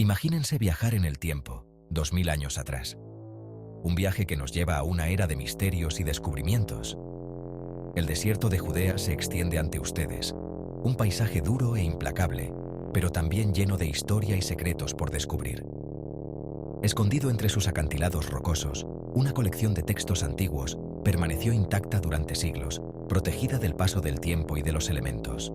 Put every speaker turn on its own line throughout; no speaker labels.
Imagínense viajar en el tiempo, 2000 años atrás. Un viaje que nos lleva a una era de misterios y descubrimientos. El desierto de Judea se extiende ante ustedes, un paisaje duro e implacable, pero también lleno de historia y secretos por descubrir. Escondido entre sus acantilados rocosos, una colección de textos antiguos permaneció intacta durante siglos, protegida del paso del tiempo y de los elementos.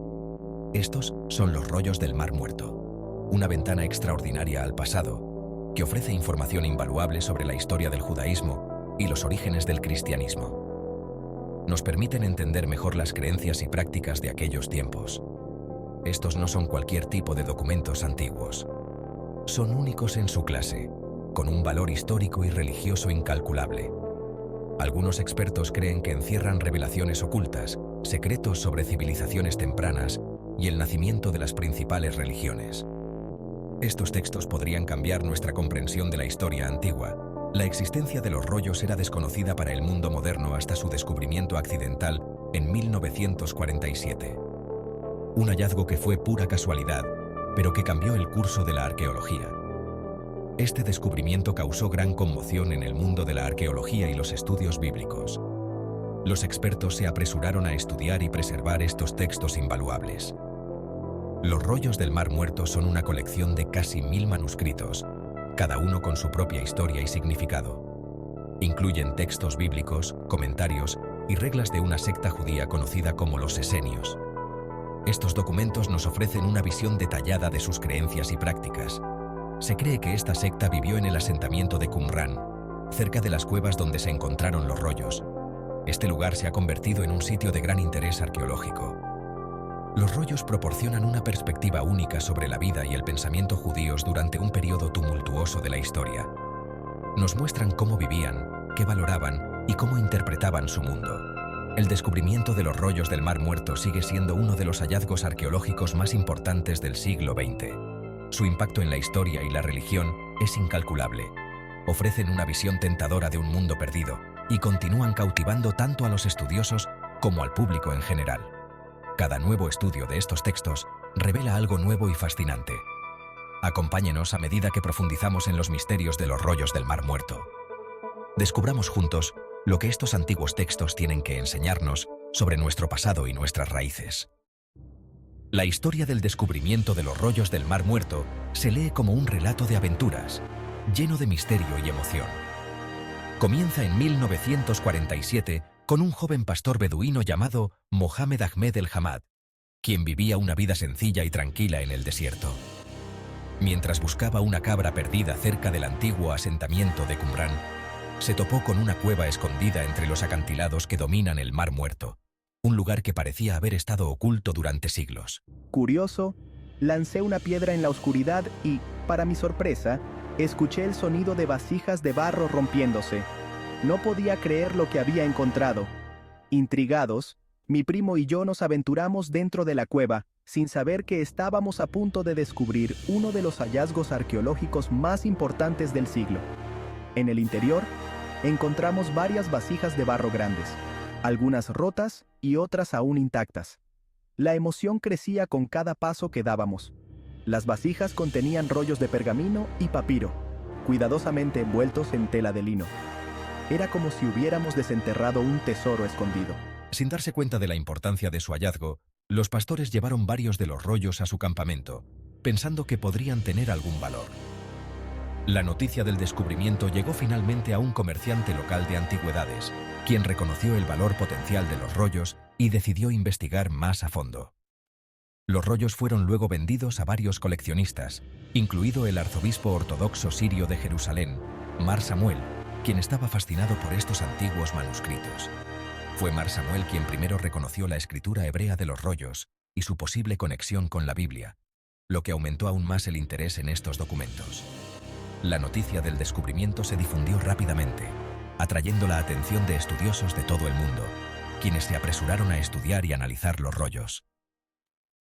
Estos son los rollos del Mar Muerto, una ventana extraordinaria al pasado, que ofrece información invaluable sobre la historia del judaísmo y los orígenes del cristianismo. Nos permiten entender mejor las creencias y prácticas de aquellos tiempos. Estos no son cualquier tipo de documentos antiguos. Son únicos en su clase, con un valor histórico y religioso incalculable. Algunos expertos creen que encierran revelaciones ocultas, secretos sobre civilizaciones tempranas y el nacimiento de las principales religiones. Estos textos podrían cambiar nuestra comprensión de la historia antigua. La existencia de los rollos era desconocida para el mundo moderno hasta su descubrimiento accidental en 1947. Un hallazgo que fue pura casualidad, pero que cambió el curso de la arqueología. Este descubrimiento causó gran conmoción en el mundo de la arqueología y los estudios bíblicos. Los expertos se apresuraron a estudiar y preservar estos textos invaluables. Los rollos del Mar Muerto son una colección de casi 1000 manuscritos, cada uno con su propia historia y significado. Incluyen textos bíblicos, comentarios y reglas de una secta judía conocida como los esenios. Estos documentos nos ofrecen una visión detallada de sus creencias y prácticas. Se cree que esta secta vivió en el asentamiento de Qumran, cerca de las cuevas donde se encontraron los rollos. Este lugar se ha convertido en un sitio de gran interés arqueológico. Los rollos proporcionan una perspectiva única sobre la vida y el pensamiento judíos durante un periodo tumultuoso de la historia. Nos muestran cómo vivían, qué valoraban y cómo interpretaban su mundo. El descubrimiento de los rollos del Mar Muerto sigue siendo uno de los hallazgos arqueológicos más importantes del siglo XX. Su impacto en la historia y la religión es incalculable. Ofrecen una visión tentadora de un mundo perdido y continúan cautivando tanto a los estudiosos como al público en general. Cada nuevo estudio de estos textos revela algo nuevo y fascinante. Acompáñenos a medida que profundizamos en los misterios de los rollos del Mar Muerto. Descubramos juntos lo que estos antiguos textos tienen que enseñarnos sobre nuestro pasado y nuestras raíces. La historia del descubrimiento de los rollos del Mar Muerto se lee como un relato de aventuras, lleno de misterio y emoción. Comienza en 1947 con un joven pastor beduino llamado Mohammed Ahmed el-Hamad, quien vivía una vida sencilla y tranquila en el desierto. Mientras buscaba una cabra perdida cerca del antiguo asentamiento de Qumran, se topó con una cueva escondida entre los acantilados que dominan el Mar Muerto, un lugar que parecía haber estado oculto durante siglos.
Curioso, lancé una piedra en la oscuridad y, para mi sorpresa, escuché el sonido de vasijas de barro rompiéndose. No podía creer lo que había encontrado. Intrigados, mi primo y yo nos aventuramos dentro de la cueva, sin saber que estábamos a punto de descubrir uno de los hallazgos arqueológicos más importantes del siglo. En el interior, encontramos varias vasijas de barro grandes, algunas rotas y otras aún intactas. La emoción crecía con cada paso que dábamos. Las vasijas contenían rollos de pergamino y papiro, cuidadosamente envueltos en tela de lino. Era como si hubiéramos desenterrado un tesoro escondido.
Sin darse cuenta de la importancia de su hallazgo, los pastores llevaron varios de los rollos a su campamento, pensando que podrían tener algún valor. La noticia del descubrimiento llegó finalmente a un comerciante local de antigüedades, quien reconoció el valor potencial de los rollos y decidió investigar más a fondo. Los rollos fueron luego vendidos a varios coleccionistas, incluido el arzobispo ortodoxo sirio de Jerusalén, Mar Samuel, quien estaba fascinado por estos antiguos manuscritos. Fue Mar Samuel quien primero reconoció la escritura hebrea de los rollos y su posible conexión con la Biblia, lo que aumentó aún más el interés en estos documentos. La noticia del descubrimiento se difundió rápidamente, atrayendo la atención de estudiosos de todo el mundo, quienes se apresuraron a estudiar y analizar los rollos.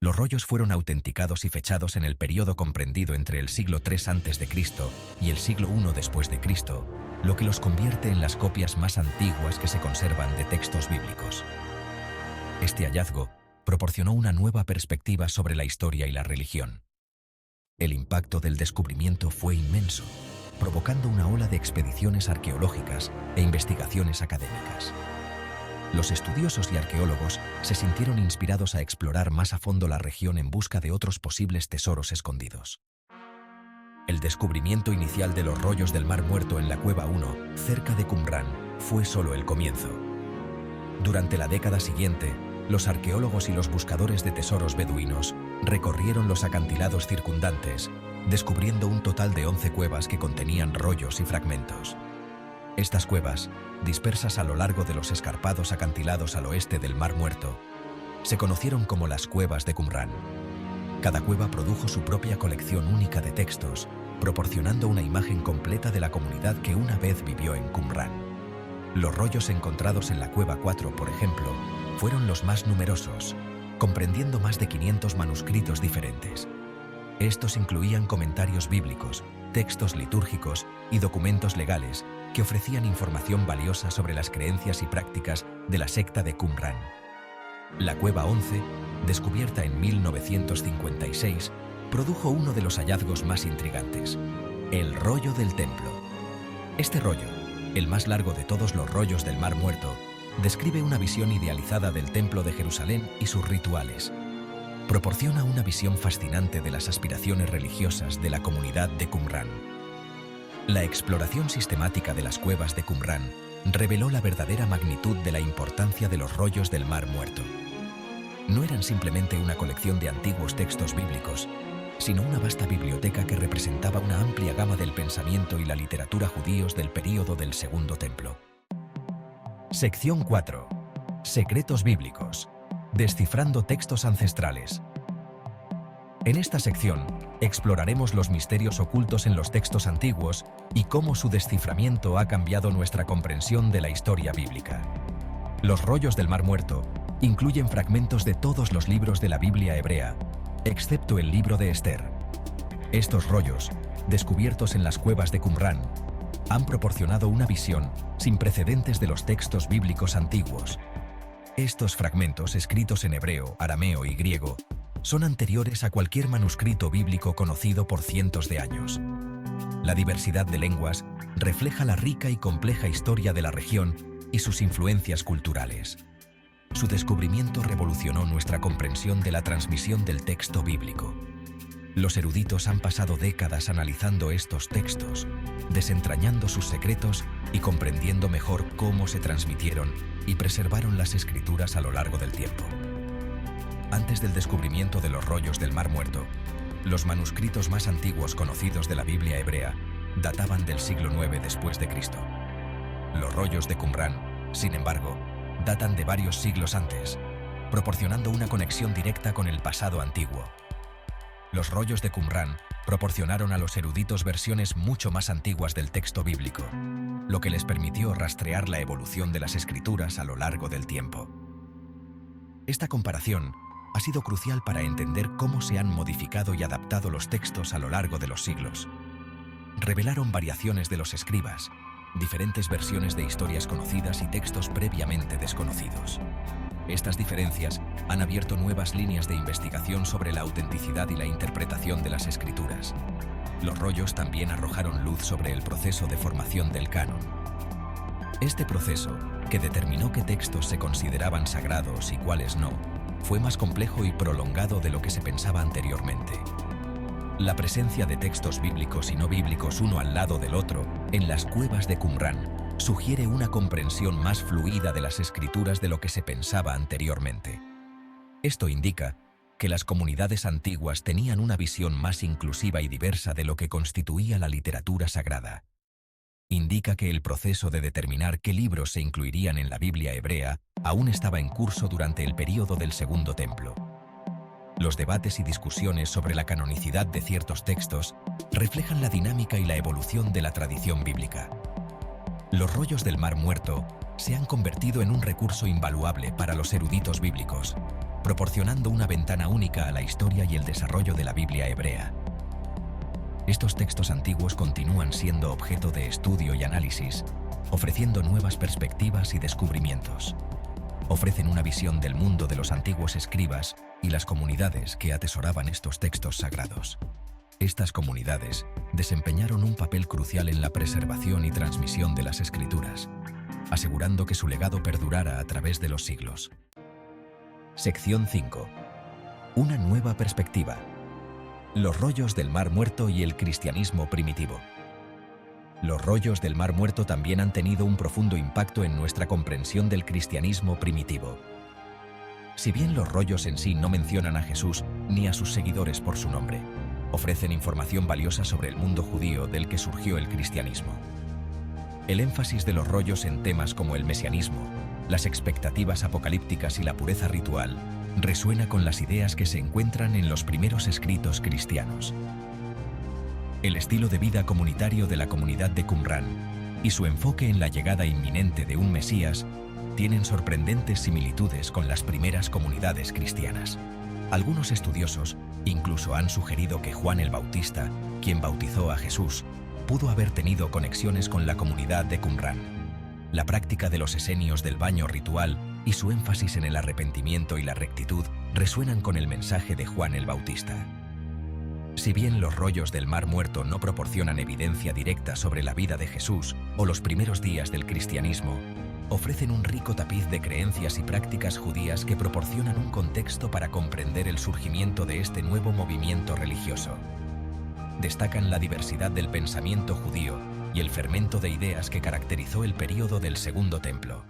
Los rollos fueron autenticados y fechados en el período comprendido entre el siglo III a.C. y el siglo I después de Cristo, lo que los convierte en las copias más antiguas que se conservan de textos bíblicos. Este hallazgo proporcionó una nueva perspectiva sobre la historia y la religión. El impacto del descubrimiento fue inmenso, provocando una ola de expediciones arqueológicas e investigaciones académicas. Los estudiosos y arqueólogos se sintieron inspirados a explorar más a fondo la región en busca de otros posibles tesoros escondidos. El descubrimiento inicial de los rollos del Mar Muerto en la Cueva 1, cerca de Qumran, fue solo el comienzo. Durante la década siguiente, los arqueólogos y los buscadores de tesoros beduinos recorrieron los acantilados circundantes, descubriendo un total de 11 cuevas que contenían rollos y fragmentos. Estas cuevas, dispersas a lo largo de los escarpados acantilados al oeste del Mar Muerto, se conocieron como las cuevas de Qumran. Cada cueva produjo su propia colección única de textos, proporcionando una imagen completa de la comunidad que una vez vivió en Qumran. Los rollos encontrados en la Cueva 4, por ejemplo, fueron los más numerosos, comprendiendo más de 500 manuscritos diferentes. Estos incluían comentarios bíblicos, textos litúrgicos y documentos legales que ofrecían información valiosa sobre las creencias y prácticas de la secta de Qumran. La Cueva 11, descubierta en 1956, produjo uno de los hallazgos más intrigantes: el rollo del templo. Este rollo, el más largo de todos los rollos del Mar Muerto, describe una visión idealizada del Templo de Jerusalén y sus rituales. Proporciona una visión fascinante de las aspiraciones religiosas de la comunidad de Qumran. La exploración sistemática de las cuevas de Qumran reveló la verdadera magnitud de la importancia de los rollos del Mar Muerto. No eran simplemente una colección de antiguos textos bíblicos, sino una vasta biblioteca que representaba una amplia gama del pensamiento y la literatura judíos del período del Segundo Templo. Sección 4. Secretos bíblicos. Descifrando textos ancestrales. En esta sección, exploraremos los misterios ocultos en los textos antiguos y cómo su desciframiento ha cambiado nuestra comprensión de la historia bíblica. Los rollos del Mar Muerto incluyen fragmentos de todos los libros de la Biblia hebrea, excepto el libro de Esther. Estos rollos, descubiertos en las cuevas de Qumran, han proporcionado una visión sin precedentes de los textos bíblicos antiguos. Estos fragmentos, escritos en hebreo, arameo y griego, son anteriores a cualquier manuscrito bíblico conocido por cientos de años. La diversidad de lenguas refleja la rica y compleja historia de la región y sus influencias culturales. Su descubrimiento revolucionó nuestra comprensión de la transmisión del texto bíblico. Los eruditos han pasado décadas analizando estos textos, desentrañando sus secretos y comprendiendo mejor cómo se transmitieron y preservaron las escrituras a lo largo del tiempo. Antes del descubrimiento de los rollos del Mar Muerto, los manuscritos más antiguos conocidos de la Biblia hebrea databan del siglo IX después de Cristo. Los rollos de Qumran, sin embargo, datan de varios siglos antes, proporcionando una conexión directa con el pasado antiguo. Los rollos de Qumran proporcionaron a los eruditos versiones mucho más antiguas del texto bíblico, lo que les permitió rastrear la evolución de las escrituras a lo largo del tiempo. Esta comparación ha sido crucial para entender cómo se han modificado y adaptado los textos a lo largo de los siglos. Revelaron variaciones de los escribas, diferentes versiones de historias conocidas y textos previamente desconocidos. Estas diferencias han abierto nuevas líneas de investigación sobre la autenticidad y la interpretación de las escrituras. Los rollos también arrojaron luz sobre el proceso de formación del canon. Este proceso, que determinó qué textos se consideraban sagrados y cuáles no, fue más complejo y prolongado de lo que se pensaba anteriormente. La presencia de textos bíblicos y no bíblicos uno al lado del otro en las cuevas de Qumran sugiere una comprensión más fluida de las escrituras de lo que se pensaba anteriormente. Esto indica que las comunidades antiguas tenían una visión más inclusiva y diversa de lo que constituía la literatura sagrada. Indica que el proceso de determinar qué libros se incluirían en la Biblia hebrea aún estaba en curso durante el período del Segundo Templo. Los debates y discusiones sobre la canonicidad de ciertos textos reflejan la dinámica y la evolución de la tradición bíblica. Los rollos del Mar Muerto se han convertido en un recurso invaluable para los eruditos bíblicos, proporcionando una ventana única a la historia y el desarrollo de la Biblia hebrea. Estos textos antiguos continúan siendo objeto de estudio y análisis, ofreciendo nuevas perspectivas y descubrimientos. Ofrecen una visión del mundo de los antiguos escribas y las comunidades que atesoraban estos textos sagrados. Estas comunidades desempeñaron un papel crucial en la preservación y transmisión de las Escrituras, asegurando que su legado perdurara a través de los siglos. Sección 5. Una nueva perspectiva. Los rollos del Mar Muerto y el cristianismo primitivo. Los rollos del Mar Muerto también han tenido un profundo impacto en nuestra comprensión del cristianismo primitivo. Si bien los rollos en sí no mencionan a Jesús ni a sus seguidores por su nombre, ofrecen información valiosa sobre el mundo judío del que surgió el cristianismo. El énfasis de los rollos en temas como el mesianismo, las expectativas apocalípticas y la pureza ritual resuena con las ideas que se encuentran en los primeros escritos cristianos. El estilo de vida comunitario de la comunidad de Qumrán y su enfoque en la llegada inminente de un Mesías tienen sorprendentes similitudes con las primeras comunidades cristianas. Algunos estudiosos incluso han sugerido que Juan el Bautista, quien bautizó a Jesús, pudo haber tenido conexiones con la comunidad de Qumrán. La práctica de los esenios del baño ritual y su énfasis en el arrepentimiento y la rectitud resuenan con el mensaje de Juan el Bautista. Si bien los rollos del Mar Muerto no proporcionan evidencia directa sobre la vida de Jesús o los primeros días del cristianismo, ofrecen un rico tapiz de creencias y prácticas judías que proporcionan un contexto para comprender el surgimiento de este nuevo movimiento religioso. Destacan la diversidad del pensamiento judío y el fermento de ideas que caracterizó el período del Segundo Templo.